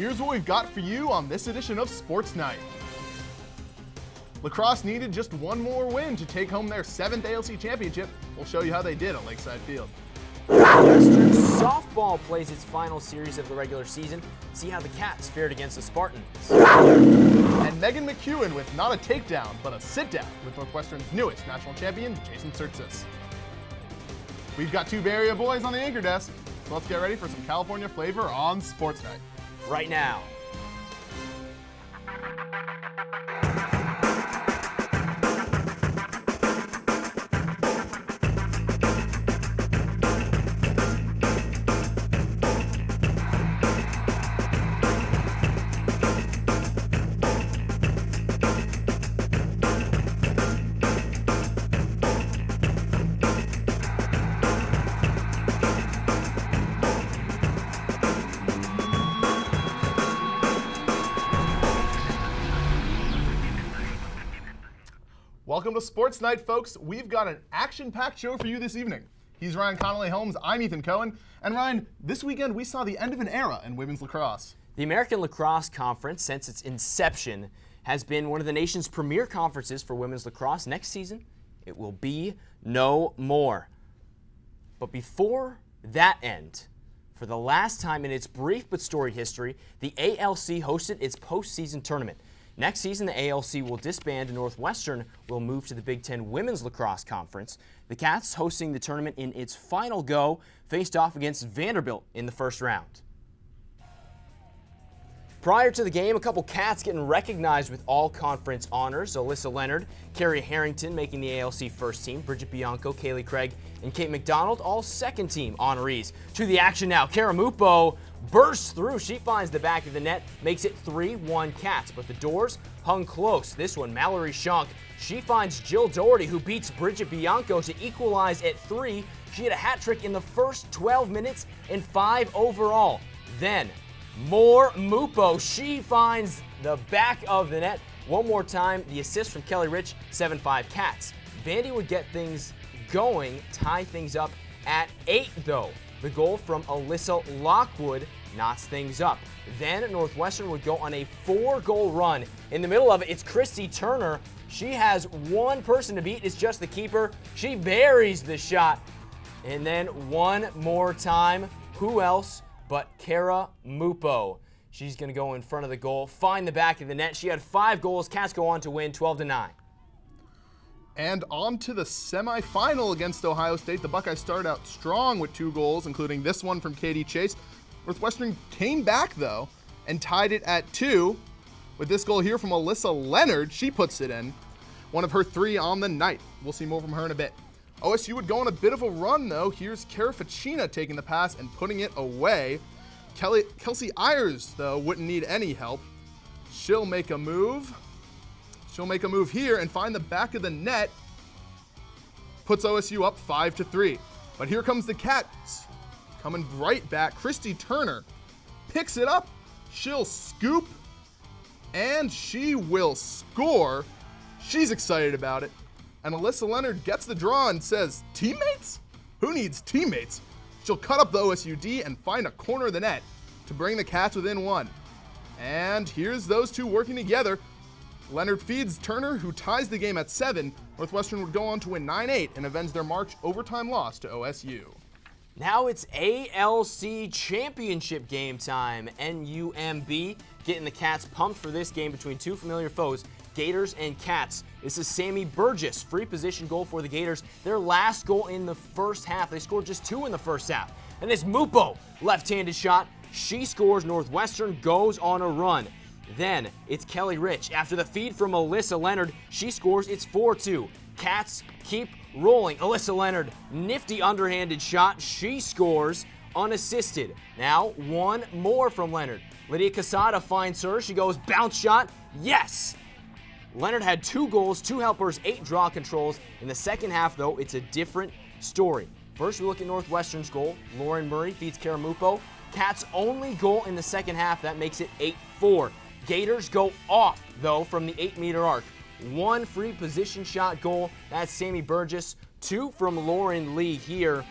Here's what we've got for you on this edition of Sports Night. Lacrosse needed just one more win to take home their 7th ALC championship. We'll show you how they did at Lakeside Field. Western softball plays its final series of the regular season. See how the Cats fared against the Spartans. And Megan McEwen with not a takedown, but a sit-down with Northwestern's newest national champion, Jason Surtsis. We've got two Bay Area boys on the anchor desk, so let's get ready for some California flavor on Sports Night. Right now. Welcome to Sports Night, folks. We've got an action-packed show for you this evening. He's Ryan Connolly-Holmes, I'm Ethan Cohen. And Ryan, this weekend we saw the end of an era in women's lacrosse. The American Lacrosse Conference, since its inception, has been one of the nation's premier conferences for women's lacrosse. Next season, it will be no more. But before that end, for the last time in its brief but storied history, the ALC hosted its postseason tournament. Next season, the ALC will disband and Northwestern will move to the Big Ten Women's Lacrosse Conference. The Cats, hosting the tournament in its final go, faced off against Vanderbilt in the first round. Prior to the game, a couple Cats getting recognized with all-conference honors. Alyssa Leonard, Carrie Harrington making the ALC first team, Bridget Bianco, Kaylee Craig, and Kate McDonald, all second-team honorees. To the action now, Kara Mupo bursts through. She finds the back of the net, makes it 3-1 Cats, but the doors hung close. This one, Mallory Schonk, she finds Jill Doherty, who beats Bridget Bianco to equalize at 3. She had a hat trick in the first 12 minutes and 5 overall. Then, more Mupo. She finds the back of the net. One more time, the assist from Kelly Rich, 7-5 Cats. Vandy would get things going, tie things up at 8, though. The goal from Alyssa Lockwood knots things up. Then Northwestern would go on a 4-goal run. In the middle of it, it's Christy Turner. She has one person to beat. It's just the keeper. She buries the shot. And then one more time, who else but Kara Mupo? She's going to go in front of the goal, find the back of the net. She had 5 goals. Cats go on to win 12-9. And on to the semifinal against Ohio State. The Buckeyes started out strong with 2 goals, including this one from Katie Chase. Northwestern came back, though, and tied it at 2. With this goal here from Alyssa Leonard, she puts it in. One of her 3 on the night. We'll see more from her in a bit. OSU would go on a bit of a run, though. Here's Kara Ficina taking the pass and putting it away. Kelsey Ayers, though, wouldn't need any help. She'll make a move. She'll make a move here and find the back of the net. Puts OSU up 5-3. But here comes the Cats. Coming right back. Christy Turner picks it up. She'll scoop. And she will score. She's excited about it. And Alyssa Leonard gets the draw and says, teammates? Who needs teammates? She'll cut up the OSU D and find a corner of the net to bring the Cats within 1. And here's those two working together. Leonard feeds Turner, who ties the game at 7. Northwestern would go on to win 9-8 and avenge their March overtime loss to OSU. Now it's ALC championship game time. NUMB getting the Cats pumped for this game between two familiar foes, Gators and Cats. This is Sammy Burgess, free position goal for the Gators. Their last goal in the first half. They scored just 2 in the first half. And this Mupo left-handed shot. She scores. Northwestern goes on a run. Then it's Kelly Rich. After the feed from Alyssa Leonard, she scores. It's 4-2. Cats keep rolling. Alyssa Leonard, nifty underhanded shot. She scores unassisted. Now one more from Leonard. Lydia Casada finds her. She goes bounce shot. Yes! Leonard had 2 goals, 2 helpers, 8 draw controls. In the second half, though, it's a different story. First, we look at Northwestern's goal. Lauren Murray feeds Kara Mupo. Cats' only goal in the second half. That makes it 8-4. Gators go off, though, from the 8-meter arc. 1 free position shot goal. That's Sammy Burgess. 2 from Lauren Lee here.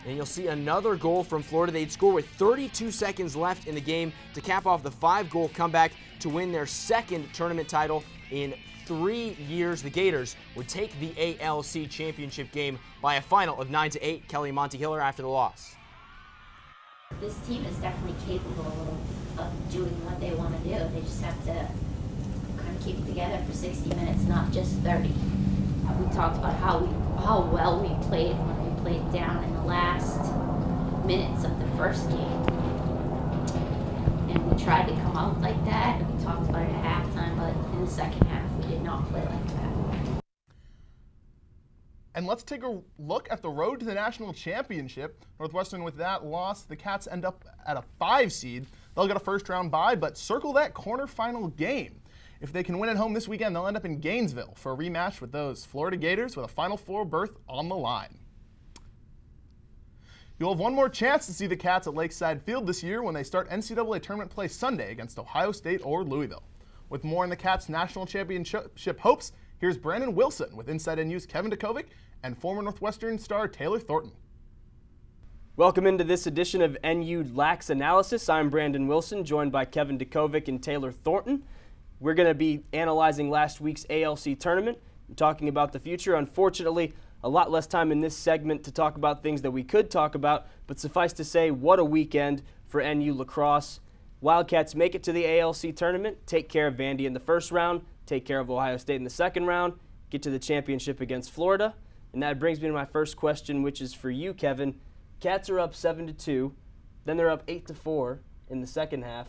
And you'll see another goal from Florida. They'd score with 32 seconds left in the game to cap off the 5-goal comeback to win their second tournament title in 3 years. The Gators would take the ALC championship game by a final of 9-8. Kelly Monty-Hiller after the loss. This team is definitely capable of doing what they want to do. They just have to kind of keep it together for 60 minutes, not just 30. We talked about how well we played when we played down in the last minutes of the first game. And we tried to come out like that. We talked about it at halftime, but in the second half, we did not play like that. And let's take a look at the road to the national championship. Northwestern, with that loss, the Cats end up at a 5 seed. They'll get a first-round bye, but circle that quarterfinal game. If they can win at home this weekend, they'll end up in Gainesville for a rematch with those Florida Gators with a Final Four berth on the line. You'll have one more chance to see the Cats at Lakeside Field this year when they start NCAA tournament play Sunday against Ohio State or Louisville. With more in the Cats' national championship hopes, here's Brandon Wilson with Inside NU's Kevin Dukovic and former Northwestern star Taylor Thornton. Welcome into this edition of NU Lax Analysis. I'm Brandon Wilson, joined by Kevin Dukovic and Taylor Thornton. We're going to be analyzing last week's ALC tournament and talking about the future. Unfortunately, a lot less time in this segment to talk about things that we could talk about, but suffice to say, what a weekend for NU Lacrosse. Wildcats make it to the ALC tournament, take care of Vandy in the first round, take care of Ohio State in the second round, get to the championship against Florida. And that brings me to my first question, which is for you, Kevin. Cats are up 7-2, then they're up 8-4 in the second half.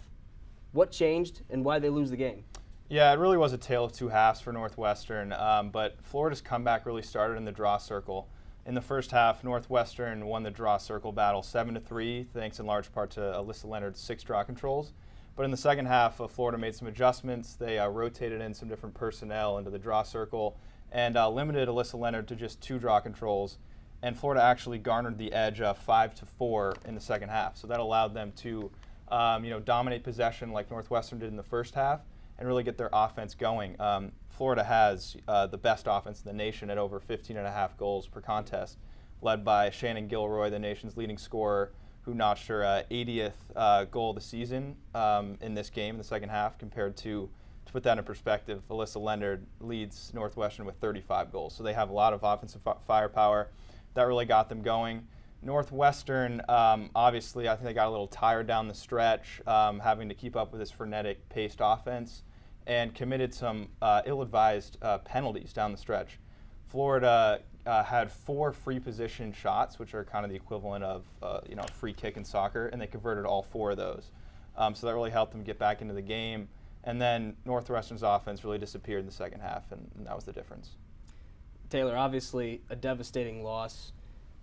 What changed and why did they lose the game? Yeah, it really was a tale of two halves for Northwestern, but Florida's comeback really started in the draw circle. In the first half, Northwestern won the draw circle battle 7-3, thanks in large part to Alyssa Leonard's 6 draw controls. But in the second half, Florida made some adjustments. They rotated in some different personnel into the draw circle and limited Alyssa Leonard to just 2 draw controls. And Florida actually garnered the edge 5-4 in the second half. So that allowed them to dominate possession like Northwestern did in the first half and really get their offense going. Florida has the best offense in the nation at over 15.5 goals per contest, led by Shannon Gilroy, the nation's leading scorer, who notched her 80th goal of the season in this game in the second half, compared to put that in perspective, Alyssa Leonard leads Northwestern with 35 goals. So they have a lot of offensive firepower. That really got them going. Northwestern, obviously, I think they got a little tired down the stretch, having to keep up with this frenetic paced offense, and committed some ill-advised penalties down the stretch. Florida had 4 free position shots, which are kind of the equivalent of a free kick in soccer, and they converted all 4 of those. So that really helped them get back into the game. And then Northwestern's offense really disappeared in the second half, and that was the difference. Taylor, obviously a devastating loss.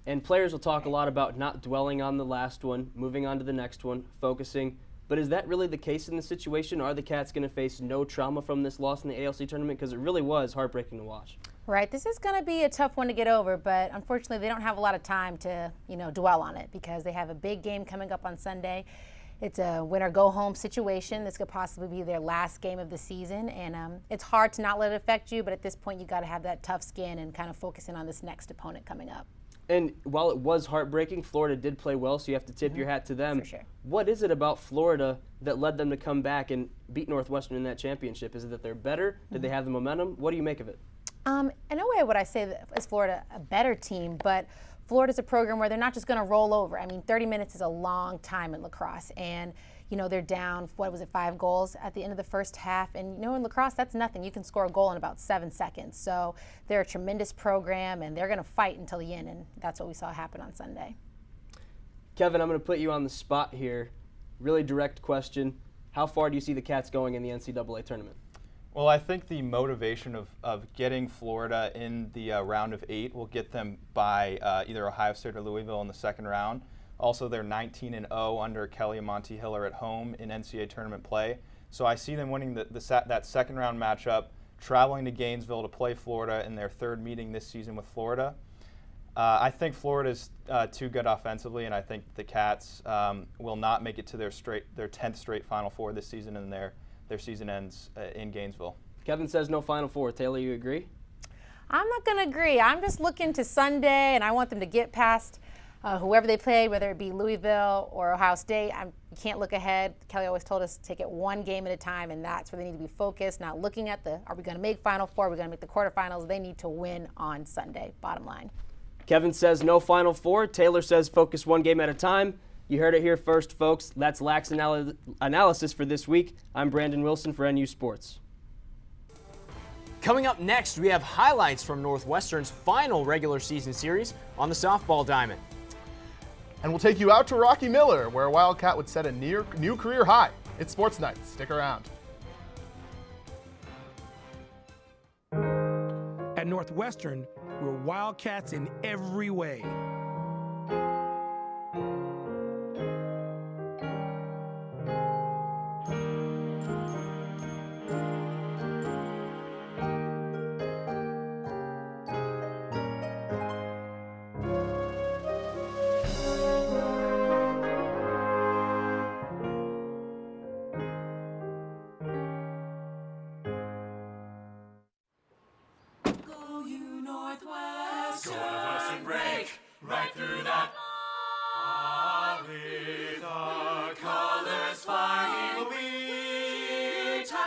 And players will talk a lot about not dwelling on the last one, moving on to the next one, focusing. But is that really the case in this situation? Are the Cats going to face no trauma from this loss in the ALC tournament? Because it really was heartbreaking to watch. Right. This is going to be a tough one to get over, but unfortunately they don't have a lot of time to, dwell on it because they have a big game coming up on Sunday. It's a win-or-go-home situation. This could possibly be their last game of the season, and it's hard to not let it affect you, but at this point you got to have that tough skin and kind of focus in on this next opponent coming up. And while it was heartbreaking, Florida did play well, so you have to tip your hat to them. For sure. What is it about Florida that led them to come back and beat Northwestern in that championship? Is it that they're better? Did they have the momentum? What do you make of it? In a way, would I say that is Florida a better team, but Florida's a program where they're not just going to roll over. I mean, 30 minutes is a long time in lacrosse, and they're down, 5 goals at the end of the first half, and in lacrosse, that's nothing. You can score a goal in about 7 seconds. So they're a tremendous program, and they're going to fight until the end, and that's what we saw happen on Sunday. Kevin, I'm going to put you on the spot here. Really direct question. How far do you see the Cats going in the NCAA tournament? Well, I think the motivation of getting Florida in the round of 8 will get them by either Ohio State or Louisville in the second round. Also, they're 19-0 under Kelly Monty-Hiller at home in NCAA tournament play. So I see them winning that second round matchup, traveling to Gainesville to play Florida in their 3rd meeting this season with Florida. I think Florida's too good offensively, and I think the Cats will not make it to their 10th straight Final Four this season, and their season ends in Gainesville. Kevin says no Final Four. Taylor, you agree? I'm not going to agree. I'm just looking to Sunday, and I want them to get past whoever they play, whether it be Louisville or Ohio State, you can't look ahead. Kelly always told us to take it one game at a time, and that's where they need to be focused, not looking at are we going to make Final Four, are we going to make the quarterfinals? They need to win on Sunday, bottom line. Kevin says no Final Four. Taylor says focus one game at a time. You heard it here first, folks. That's Lax Analysis for this week. I'm Brandon Wilson for NU Sports. Coming up next, we have highlights from Northwestern's final regular season series on the softball diamond. And we'll take you out to Rocky Miller, where a Wildcat would set a new career high. It's Sports Night. Stick around. At Northwestern, we're Wildcats in every way. Northwestern break right through that. With our colors flying,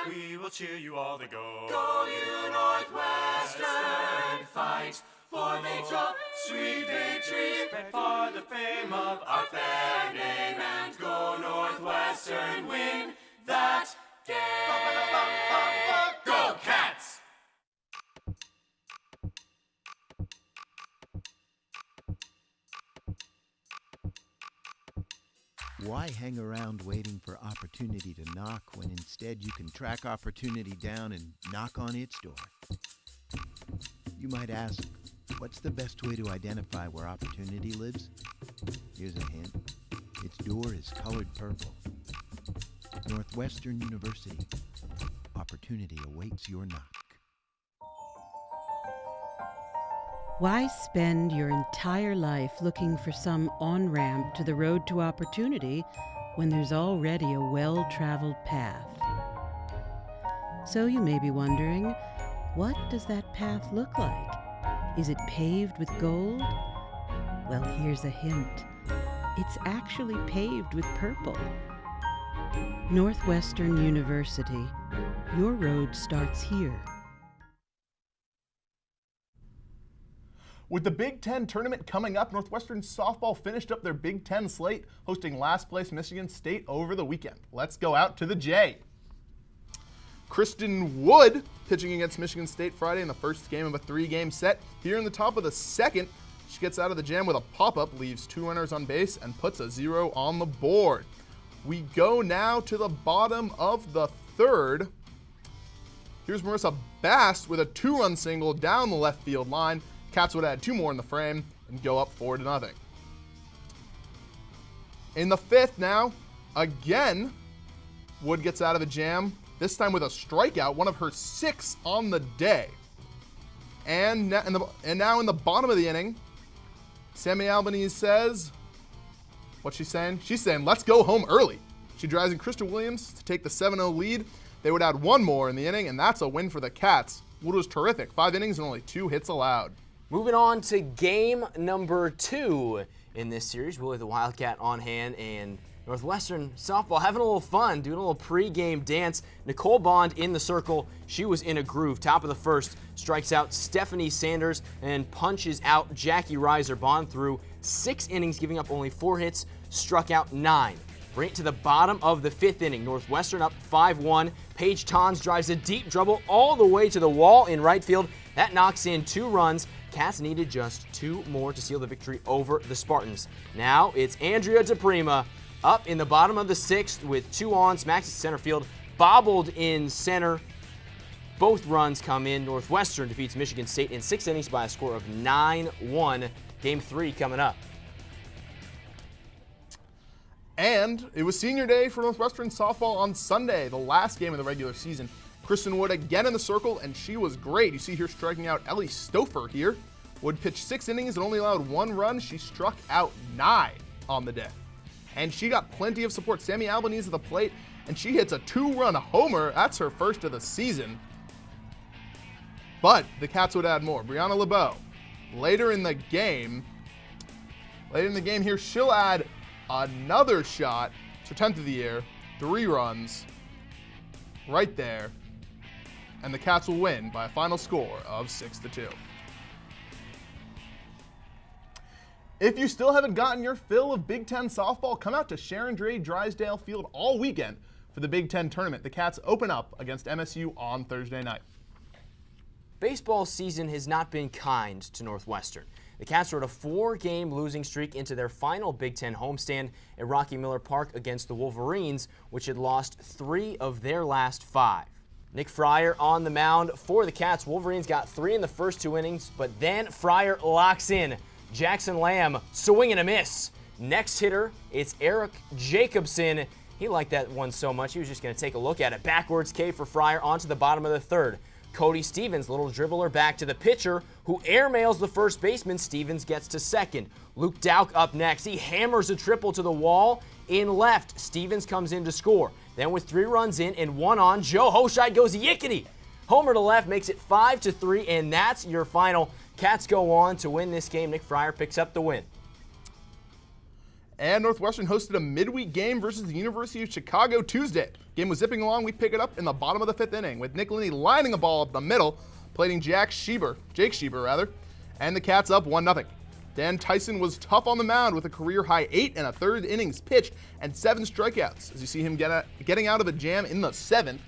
we will cheer you all to go. Go you Northwestern, fight for the sweet victories, for the fame of our fair name, and go Northwestern, win that game. Go Cats! Why hang around waiting for opportunity to knock when instead you can track opportunity down and knock on its door? You might ask, what's the best way to identify where opportunity lives? Here's a hint. Its door is colored purple. Northwestern University. Opportunity awaits your knock. Why spend your entire life looking for some on-ramp to the road to opportunity when there's already a well-traveled path? So you may be wondering, what does that path look like? Is it paved with gold? Well, here's a hint. It's actually paved with purple. Northwestern University. Your road starts here. With the Big Ten tournament coming up, Northwestern softball finished up their Big Ten slate, hosting last place Michigan State over the weekend. Let's go out to the J. Kristen Wood pitching against Michigan State Friday in the first game of a 3-game set. Here in the top of the second, she gets out of the jam with a pop-up, leaves 2 runners on base, and puts a 0 on the board. We go now to the bottom of the third. Here's Marissa Bast with a 2-run single down the left field line. Cats would add 2 more in the frame and go up 4-0. In the fifth now, again, Wood gets out of the jam, this time with a strikeout, one of her 6 on the day. And now in the bottom of the inning, Sammy Albanese says, what's she saying? She's saying, let's go home early. She drives in Krista Williams to take the 7-0 lead. They would add 1 more in the inning, and that's a win for the Cats. Wood was terrific, 5 innings and only 2 hits allowed. Moving on to game number 2 in this series. Really the Wildcat on hand, and Northwestern softball having a little fun, doing a little pre-game dance. Nicole Bond in the circle. She was in a groove. Top of the first, strikes out Stephanie Sanders and punches out Jackie Reiser. Bond threw 6 innings, giving up only 4 hits, struck out 9. Bring it to the bottom of the 5th inning. Northwestern up 5-1. Paige Tons drives a deep double all the way to the wall in right field. That knocks in 2 runs. Cats needed just 2 more to seal the victory over the Spartans. Now it's Andrea DePrima up in the bottom of the 6th with 2 on, smacks at center field, bobbled in center. Both runs come in. Northwestern defeats Michigan State in 6 innings by a score of 9-1. Game 3 coming up. And it was senior day for Northwestern softball on Sunday, the last game of the regular season. Kristen Wood again in the circle, and she was great. You see her striking out Ellie Stouffer here. Wood pitched 6 innings and only allowed 1 run. She struck out 9 on the day. And she got plenty of support. Sammy Albanese at the plate, and she hits a 2-run homer. That's her first of the season. But the Cats would add more. Brianna LeBeau, later in the game, Later in the game here, she'll add another shot. It's her 10th of the year. 3 runs. Right there. And the Cats will win by a final score of 6-2. If you still haven't gotten your fill of Big Ten softball, come out to Sharon Dray Drysdale Field all weekend for the Big Ten tournament. The Cats open up against MSU on Thursday night. Baseball season has not been kind to Northwestern. The Cats rode a 4-game losing streak into their final Big Ten homestand at Rocky Miller Park against the Wolverines, which had lost 3 of their last 5. Nick Fryer on the mound for the Cats. Wolverines got 3 in the first 2 innings, but then Fryer locks in. Jackson Lamb, swing and a miss. Next hitter, it's Eric Jacobson. He liked that one so much, he was just going to take a look at it. Backwards K for Fryer onto the bottom of the 3rd. Cody Stevens, little dribbler back to the pitcher, who airmails the first baseman. Stevens gets to 2nd. Luke Dowk up next. He hammers a triple to the wall in left. Stevens comes in to score. Then with 3 runs in and 1 on, Joe Hoshide goes yickety. Homer to left makes it 5-3, and that's your final. Cats go on to win this game. Nick Fryer picks up the win. And Northwestern hosted a midweek game versus the University of Chicago Tuesday. Game was zipping along. We pick it up in the bottom of the 5th inning with Nick Linney lining a ball up the middle, plating Jake Schieber, and the Cats up 1-0. Dan Tyson was tough on the mound with a career-high 8 and a 3rd innings pitched and 7 strikeouts, as you see him getting out of a jam in the 7th.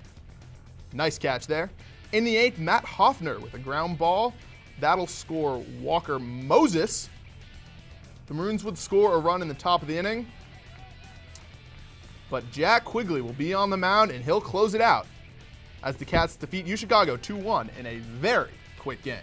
Nice catch there. In the 8th, Matt Hoffner with a ground ball. That'll score Walker Moses. The Maroons would score a run in the top of the inning, but Jack Quigley will be on the mound and he'll close it out as the Cats defeat UChicago 2-1 in a very quick game.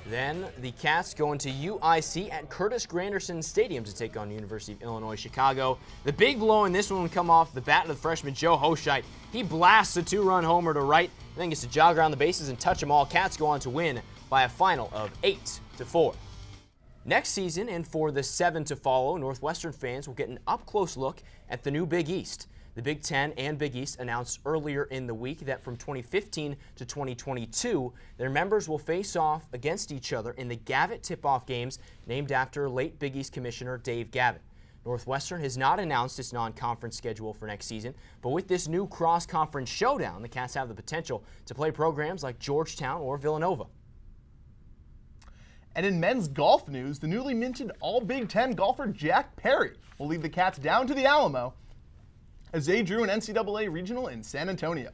Then the Cats go into UIC at Curtis Granderson Stadium to take on University of Illinois Chicago. The big blow in this one will come off the bat of the freshman Joe Hoshide. He blasts a 2-run homer to right, and then gets to jog around the bases and touch them all. Cats go on to win by a final of 8-4. Next season, and for the 7 to follow, Northwestern fans will get an up-close look at the new Big East. The Big Ten and Big East announced earlier in the week that from 2015 to 2022, their members will face off against each other in the Gavitt tip-off games named after late Big East Commissioner Dave Gavitt. Northwestern has not announced its non-conference schedule for next season, but with this new cross-conference showdown, the Cats have the potential to play programs like Georgetown or Villanova. And in men's golf news, the newly minted All-Big Ten golfer Jack Perry will lead the Cats down to the Alamo as they drew an NCAA regional in San Antonio.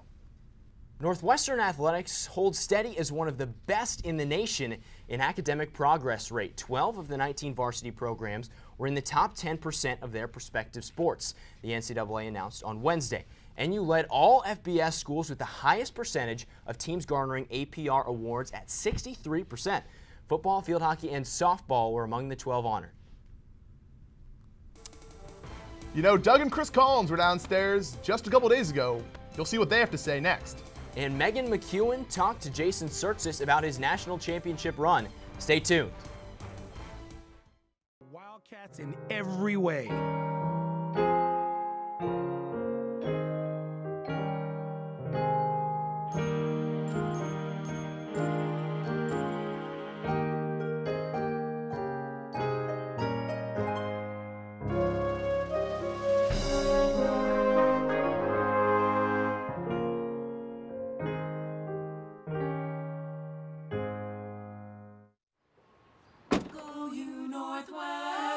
Northwestern athletics holds steady as one of the best in the nation in academic progress rate. 12 of the 19 varsity programs were in the top 10% of their respective sports, the NCAA announced on Wednesday. NU led all FBS schools with the highest percentage of teams garnering APR awards at 63%. Football, field hockey, and softball were among the 12 honored. You know, Doug and Chris Collins were downstairs just a couple days ago. You'll see what they have to say next. And Megan McEwen talked to Jason Sertzis about his national championship run. Stay tuned. Wildcats in every way.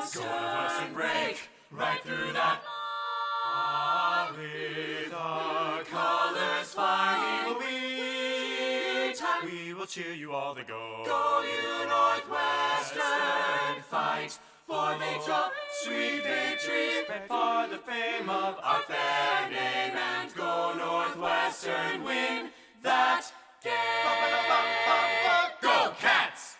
Northwestern break right through that. With our colors flying, we will cheer you all to go. Go you Northwestern, fight for victory, sweet victory, for the fame of our fair name, and go Northwestern, win that game. Go Cats!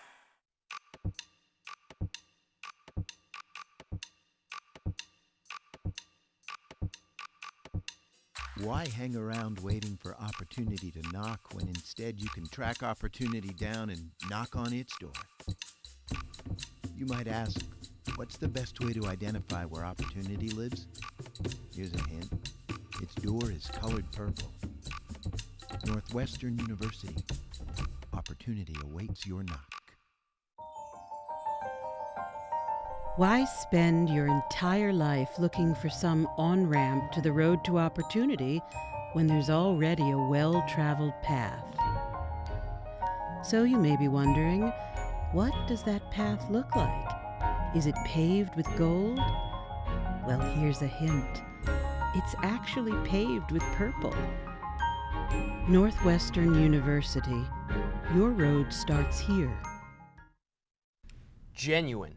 Why hang around waiting for opportunity to knock when instead you can track opportunity down and knock on its door? You might ask, what's the best way to identify where opportunity lives? Here's a hint. Its door is colored purple. Northwestern University. Opportunity awaits your knock. Why spend your entire life looking for some on-ramp to the road to opportunity when there's already a well-traveled path? So you may be wondering, what does that path look like? Is it paved with gold? Well, here's a hint. It's actually paved with purple. Northwestern University. Your road starts here. Genuine.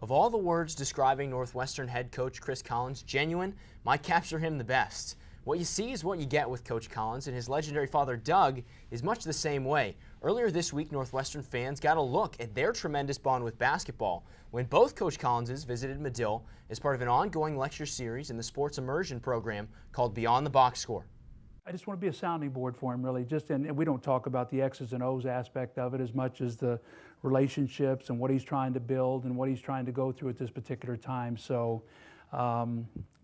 Of all the words describing Northwestern head coach Chris Collins, genuine might capture him the best. What you see is what you get with Coach Collins, and his legendary father Doug is much the same way. Earlier this week, Northwestern fans got a look at their tremendous bond with basketball when both Coach Collinses visited Medill as part of an ongoing lecture series in the sports immersion program called Beyond the Box Score. I just want to be a sounding board for him, really. And we don't talk about the X's and O's aspect of it as much as the relationships and what he's trying to build and what he's trying to go through at this particular time. So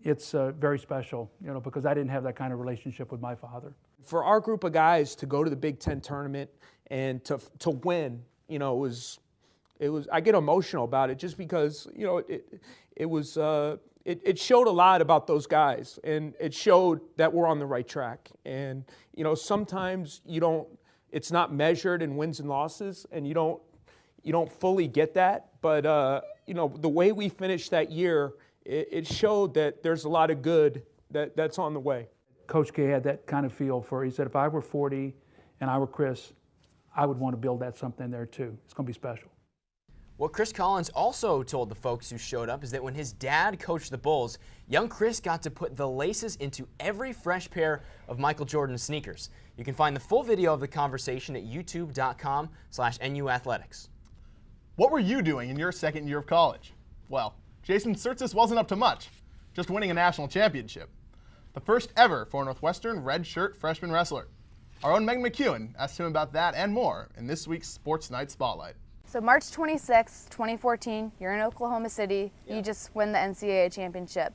it's very special, because I didn't have that kind of relationship with my father. For our group of guys to go to the Big Ten tournament and to win, it was I get emotional about it just because it showed a lot about those guys, and it showed that we're on the right track. And sometimes it's not measured in wins and losses, and you don't fully get that. But the way we finished that year, it showed that there's a lot of good that's on the way. Coach K had that kind of feel he said, if I were 40 and I were Chris, I would want to build that something there too. It's going to be special. What Chris Collins also told the folks who showed up is that when his dad coached the Bulls, young Chris got to put the laces into every fresh pair of Michael Jordan sneakers. You can find the full video of the conversation at youtube.com/NUathletics. What were you doing in your second year of college? Well, Jason Surtis wasn't up to much, just winning a national championship. The first ever for Northwestern redshirt freshman wrestler. Our own Megan McEwen asked him about that and more in this week's Sports Night Spotlight. So March 26, 2014, you're in Oklahoma City. You just win the NCAA championship.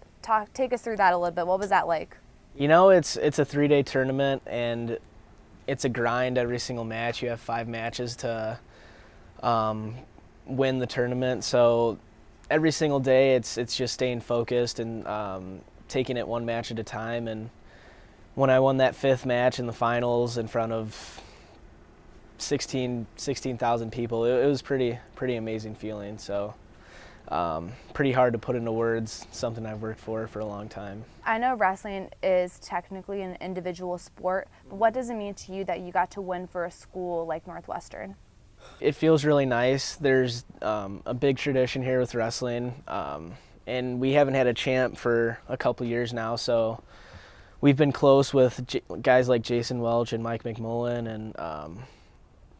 Take us through that a little bit. What was that like? It's a 3-day tournament, and it's a grind every single match. You have 5 matches to win the tournament. So every single day, it's just staying focused and taking it one match at a time. And when I won that 5th match in the finals in front of 16,000 people, it was pretty amazing feeling. So pretty hard to put into words, something I've worked for a long time. I know wrestling is technically an individual sport, but what does it mean to you that you got to win for a school like Northwestern? It feels really nice. There's a big tradition here with wrestling, and we haven't had a champ for a couple years now, so we've been close with guys like Jason Welch and Mike McMullen, and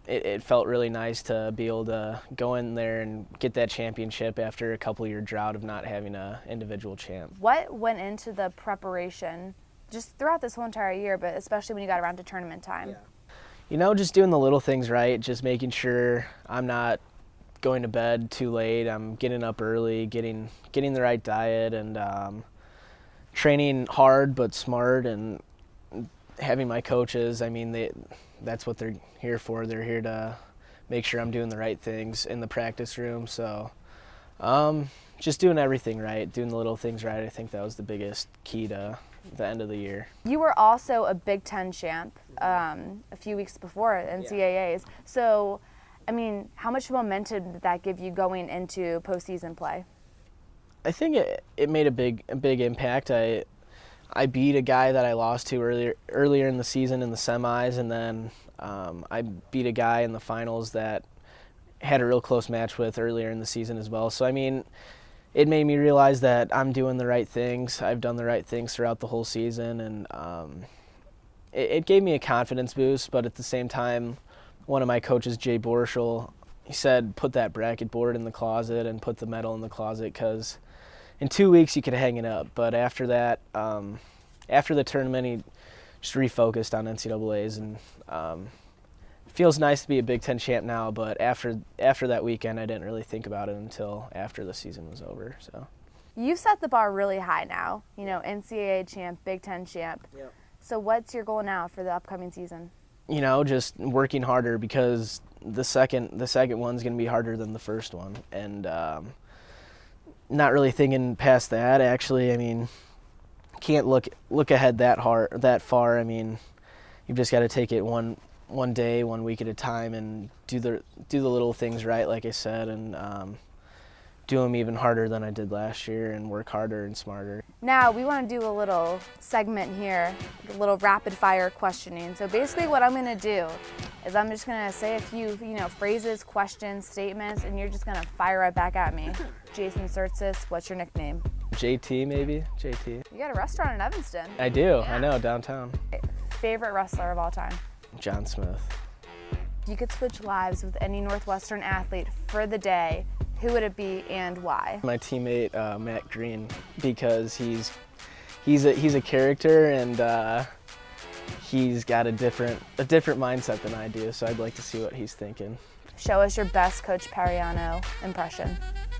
it felt really nice to be able to go in there and get that championship after a couple-year drought of not having an individual champ. What went into the preparation just throughout this whole entire year, but especially when you got around to tournament time? Just doing the little things right, just making sure I'm not going to bed too late, I'm getting up early, getting the right diet, and training hard but smart, and having my coaches, that's what they're here for. They're here to make sure I'm doing the right things in the practice room. So just doing everything right, doing the little things right. I think that was the biggest key to the end of the year. You were also a Big Ten champ a few weeks before NCAAs. So, how much momentum did that give you going into postseason play? I think it made a big impact. I beat a guy that I lost to earlier in the season in the semis, and then I beat a guy in the finals that had a real close match with earlier in the season as well. So it made me realize that I'm doing the right things. I've done the right things throughout the whole season, and it gave me a confidence boost. But at the same time, one of my coaches, Jay Borschel, he said, put that bracket board in the closet and put the medal in the closet, because in 2 weeks you could hang it up. But after that, after the tournament, he just refocused on NCAAs, and it feels nice to be a Big Ten champ now. But after that weekend, I didn't really think about it until after the season was over. So you set the bar really high now. NCAA champ, Big Ten champ. Yep. So what's your goal now for the upcoming season? Just working harder, because the second one's going to be harder than the first one, and not really thinking past that. Actually, I mean, can't look ahead that far. I mean, you've just got to take it one day, 1 week at a time, and do the little things right, like I said, and do them even harder than I did last year, and work harder and smarter. Now we want to do a little segment here, a little rapid fire questioning. So basically what I'm going to do is I'm just going to say a few, phrases, questions, statements, and you're just going to fire right back at me. Jason Surtsis, what's your nickname? JT, maybe? JT. You got a restaurant in Evanston. I do, I know, downtown. Favorite wrestler of all time? John Smith. If you could switch lives with any Northwestern athlete for the day, who would it be and why? My teammate Matt Green, because he's a character, and he's got a different mindset than I do. So I'd like to see what he's thinking. Show us your best Coach Pariano impression.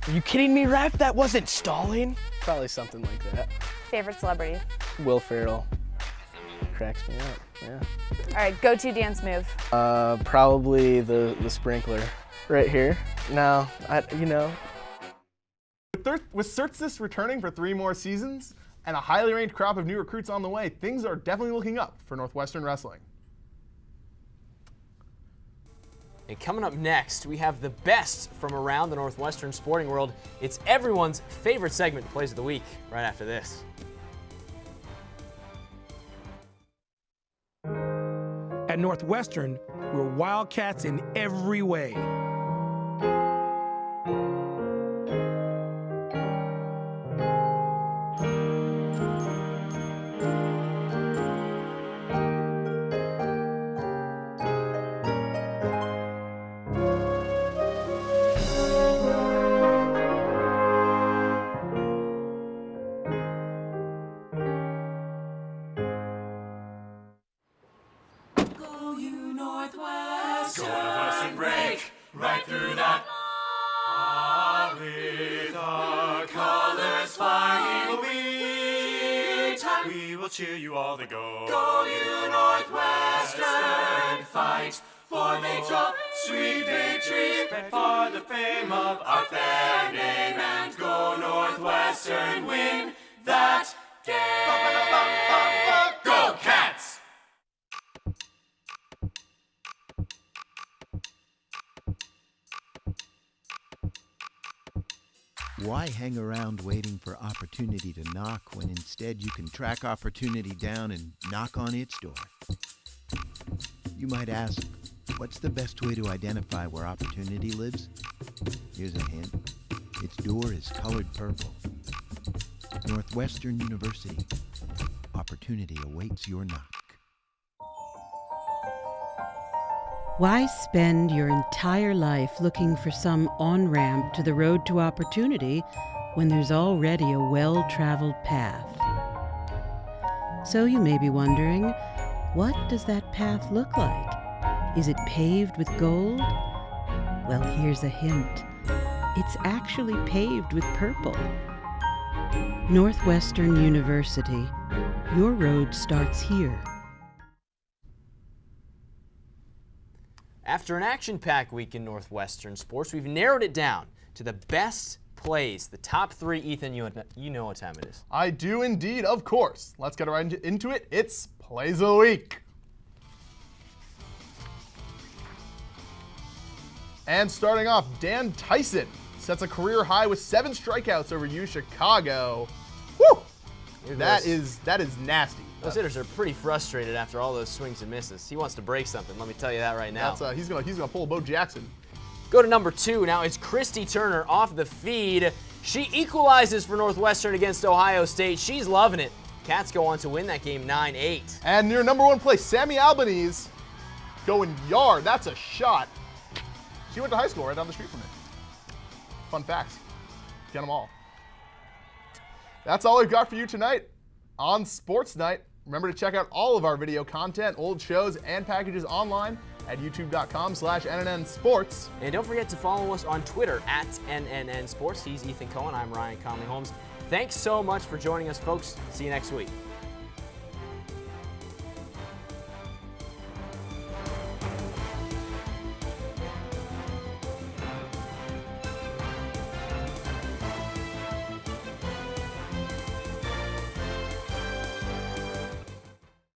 Are you kidding me, Ref? That wasn't stalling. Probably something like that. Favorite celebrity? Will Ferrell. Cracks me up. Yeah. All right, go-to dance move. Probably the sprinkler. Right here. No, With Surtsis returning for 3 more seasons and a highly ranked crop of new recruits on the way, things are definitely looking up for Northwestern wrestling. And coming up next, we have the best from around the Northwestern sporting world. It's everyone's favorite segment, Plays of the Week, right after this. At Northwestern, we're Wildcats in every way. Northwestern break right through that. With our colors flying, we will cheer you all the go. Go you Northwestern, fight for victory, sweet victory, for the fame of our fair name, and go Northwestern, win that game. Go Cats! Why hang around waiting for opportunity to knock when instead you can track opportunity down and knock on its door? You might ask, what's the best way to identify where opportunity lives? Here's a hint. Its door is colored purple. Northwestern University. Opportunity awaits your knock. Why spend your entire life looking for some on-ramp to the road to opportunity when there's already a well-traveled path? So you may be wondering, what does that path look like? Is it paved with gold? Well, here's a hint. It's actually paved with purple. Northwestern University. Your road starts here. After an action-packed week in Northwestern sports, we've narrowed it down to the best plays, the top 3. Ethan, you know what time it is. I do indeed, of course. Let's get right into it. It's Plays of the Week. And starting off, Dan Tyson sets a career high with 7 strikeouts over U Chicago. Woo! That is nasty. Those hitters are pretty frustrated after all those swings and misses. He wants to break something, let me tell you that right now. He's gonna pull a Bo Jackson. Go to number 2 now. It's Christy Turner off the feed. She equalizes for Northwestern against Ohio State. She's loving it. Cats go on to win that game 9-8. And near number 1 place, Sammy Albanese going yard. That's a shot. She went to high school right down the street from me. Fun facts. Get them all. That's all we've got for you tonight on Sports Night. Remember to check out all of our video content, old shows, and packages online at youtube.com/NNNsports. And don't forget to follow us on Twitter at NNN Sports. He's Ethan Cohen. I'm Ryan Conley Holmes. Thanks so much for joining us, folks. See you next week.